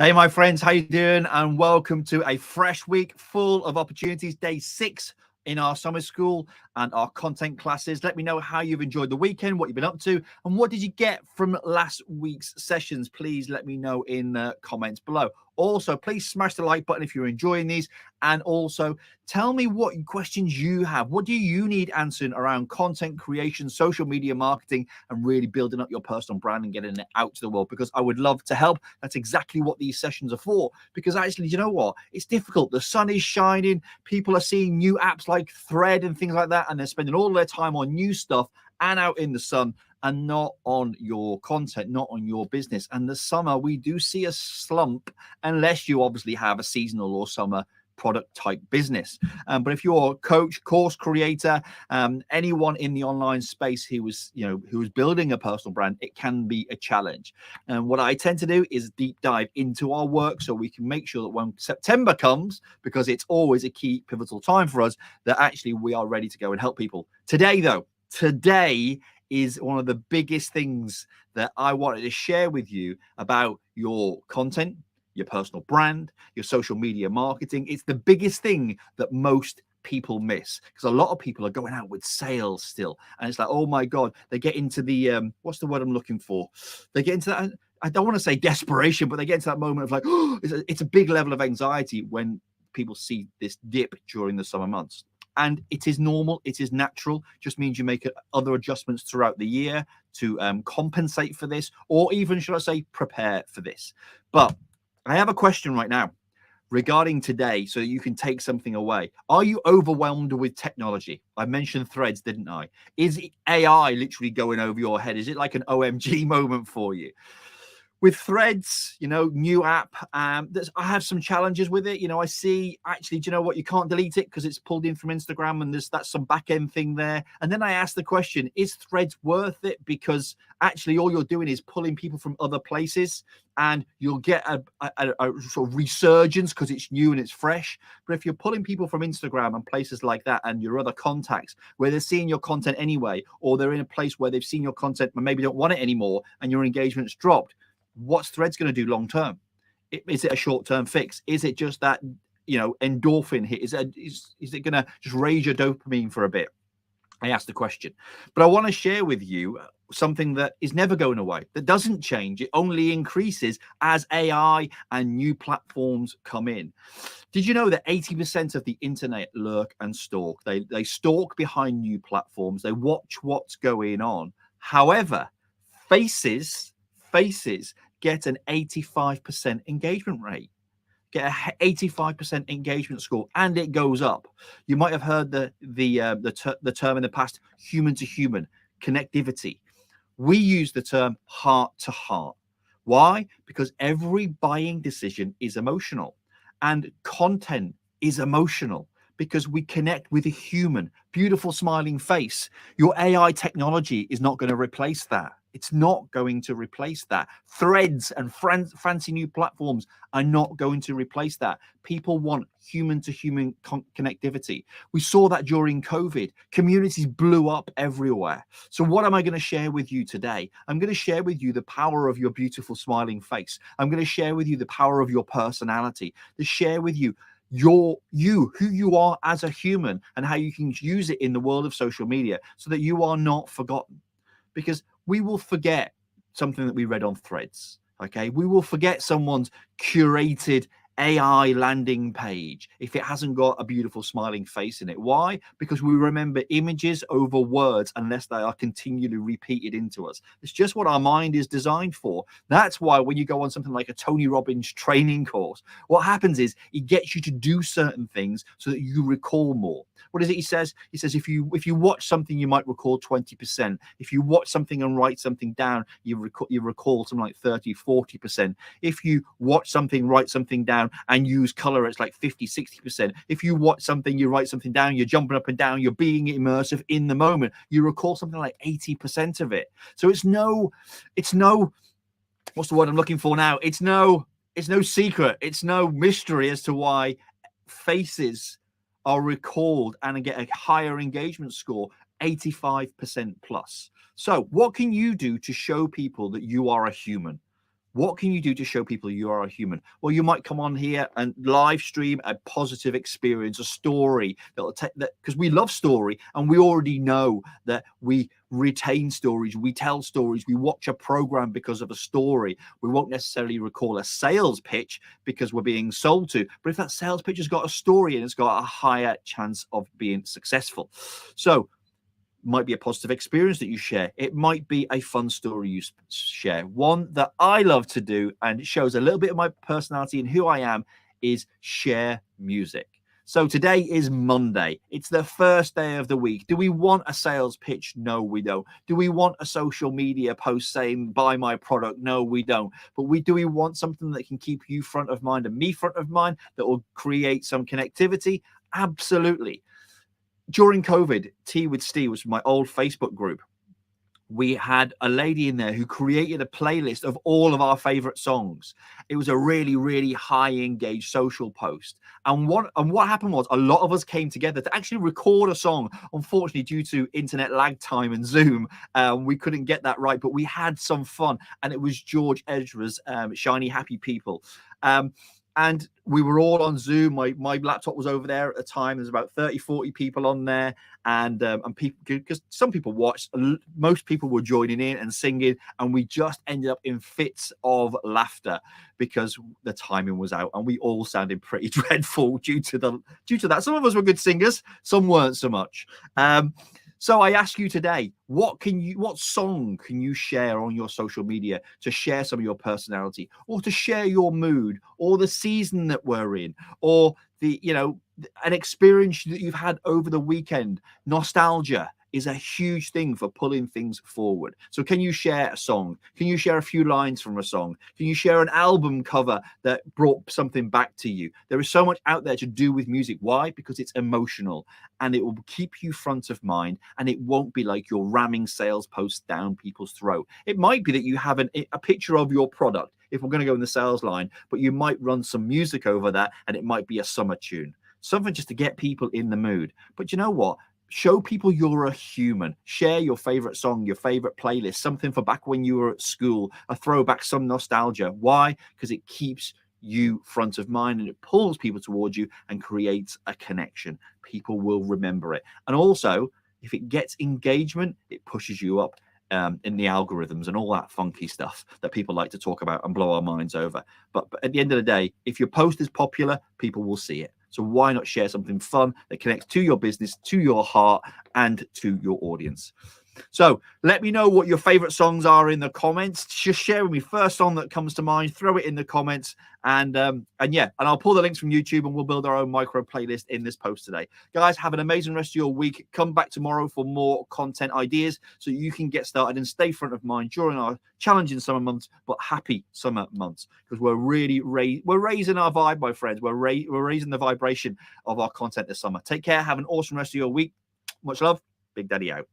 Hey, my friends, how you doing? And welcome to a fresh week full of opportunities. Day 6 in our summer school and our content classes. Let me know how you've enjoyed the weekend, what you've been up to, and what did you get from last week's sessions. Please let me know in the comments below. Also, please smash the like button if you're enjoying these, and also tell me what questions you have. What do you need answering around content creation, social media marketing, and really building up your personal brand and getting it out to the world? Because I would love to help. That's exactly what these sessions are for. Because actually, you know what? It's difficult. The sun is shining. People are seeing new apps like Thread and things like that, and they're spending all their time on new stuff and out in the sun, and not on your content, not on your business. And the summer, we do see a slump unless you obviously have a seasonal or summer product type business. But if you're a coach, course creator, anyone in the online space who was building a personal brand, it can be a challenge. And what I tend to do is deep dive into our work so we can make sure that when September comes, because it's always a key pivotal time for us, that actually we are ready to go and help people. Today is one of the biggest things that I wanted to share with you about your content, your personal brand, your social media marketing. It's the biggest thing that most people miss, because a lot of people are going out with sales still. And it's like, oh my God, they get into the, what's the word I'm looking for? They get into that, I don't want to say desperation, but they get into that moment of like, oh, it's a big level of anxiety when people see this dip during the summer months. And it is normal, it is natural, just means you make other adjustments throughout the year to compensate for this, or even, should I say, prepare for this. But I have a question right now regarding today, so you can take something away. Are you overwhelmed with technology? I mentioned Threads, didn't I? Is AI literally going over your head? Is it like an OMG moment for you? With Threads, new app, I have some challenges with it. I see, actually, do you know what? You can't delete it because it's pulled in from Instagram, and that's some back end thing there. And then I ask the question, is Threads worth it? Because actually all you're doing is pulling people from other places, and you'll get a sort of resurgence because it's new and it's fresh. But if you're pulling people from Instagram and places like that, and your other contacts where they're seeing your content anyway, or they're in a place where they've seen your content but maybe don't want it anymore, and your engagement's dropped, what's Threads going to do long term? Is it a short term fix? Is it just that endorphin hit? Is it going to just raise your dopamine for a bit? I asked the question, but I want to share with you something that is never going away, that doesn't change. It only increases as AI and new platforms come in. Did you know that 80% of the internet lurk and stalk? They stalk behind new platforms. They watch what's going on. However, faces get an 85% engagement rate, get a 85% engagement score, and it goes up. You might have heard the term in the past, human to human connectivity. We use the term heart to heart. Why? Because every buying decision is emotional, and content is emotional, because we connect with a human, beautiful smiling face. Your AI technology is not going to replace that. It's not going to replace that. Threads and fancy new platforms are not going to replace that. People want human to human connectivity. We saw that during COVID. Communities blew up everywhere. So what am I going to share with you today? I'm going to share with you the power of your beautiful smiling face. I'm going to share with you the power of your personality, to share with you who you are as a human, and how you can use it in the world of social media so that you are not forgotten. Because we will forget something that we read on Threads. Okay, we will forget someone's curated AI landing page if it hasn't got a beautiful smiling face in it. Why? Because we remember images over words unless they are continually repeated into us. It's just what our mind is designed for. That's why when you go on something like a Tony Robbins training course, what happens is it gets you to do certain things so that you recall more. What is it he says? He says, if you watch something, you might recall 20%. If you watch something and write something down, you recall something like 30, 40%. If you watch something, write something down, and use color, it's like 50, 60%. If you watch something, you write something down, you're jumping up and down, you're being immersive in the moment, you recall something like 80% of it. So it's no, what's the word I'm looking for now? It's no secret. It's no mystery as to why faces are recalled and get a higher engagement score, 85% plus. So what can you do to show people that you are a human? What can you do to show people you are a human? Well, you might come on here and live stream a positive experience, a story that'll take that, because we love story and we already know that we retain stories, we tell stories, we watch a program because of a story. We won't necessarily recall a sales pitch because we're being sold to, but if that sales pitch has got a story and it's got a higher chance of being successful. So might be a positive experience that you share. It might be a fun story you share. One that I love to do, and it shows a little bit of my personality and who I am, is share music. So today is Monday. It's the first day of the week. Do we want a sales pitch? No, we don't. Do we want a social media post saying buy my product? No, we don't. But do we want something that can keep you front of mind and me front of mind, that will create some connectivity? Absolutely. During COVID, Tea with Steve was my old Facebook group. We had a lady in there who created a playlist of all of our favorite songs. It was a really, really high engaged social post. And what happened was a lot of us came together to actually record a song. Unfortunately, due to internet lag time and Zoom, we couldn't get that right, but we had some fun. And it was George Ezra's Shiny Happy People. And we were all on Zoom. My laptop was over there at the time. There's about 30, 40 people on there. And people, because some people watched, most people were joining in and singing. And we just ended up in fits of laughter because the timing was out. And we all sounded pretty dreadful due to that. Some of us were good singers. Some weren't so much. So I ask you today, what song can you share on your social media to share some of your personality, or to share your mood, or the season that we're in, or an experience that you've had over the weekend? Nostalgia is a huge thing for pulling things forward. So can you share a song? Can you share a few lines from a song? Can you share an album cover that brought something back to you? There is so much out there to do with music. Why? Because it's emotional and it will keep you front of mind, and it won't be like you're ramming sales posts down people's throat. It might be that you have a picture of your product, if we're going to go in the sales line, but you might run some music over that, and it might be a summer tune, something just to get people in the mood. But you know what? Show people you're a human. Share your favorite song, your favorite playlist, something for back when you were at school, a throwback, some nostalgia. Why? Because it keeps you front of mind and it pulls people towards you and creates a connection. People will remember it. And also, if it gets engagement, it pushes you up in the algorithms and all that funky stuff that people like to talk about and blow our minds over. But at the end of the day, if your post is popular, people will see it. So why not share something fun that connects to your business, to your heart, and to your audience? So let me know what your favorite songs are in the comments. Just share with me first song that comes to mind. Throw it in the comments, and I'll pull the links from YouTube, and we'll build our own micro playlist in this post today. Guys, have an amazing rest of your week. Come back tomorrow for more content ideas so you can get started and stay front of mind during our challenging summer months, but happy summer months, because we're really raising our vibe, my friends. We're raising the vibration of our content this summer. Take care. Have an awesome rest of your week. Much love. Big Daddy out.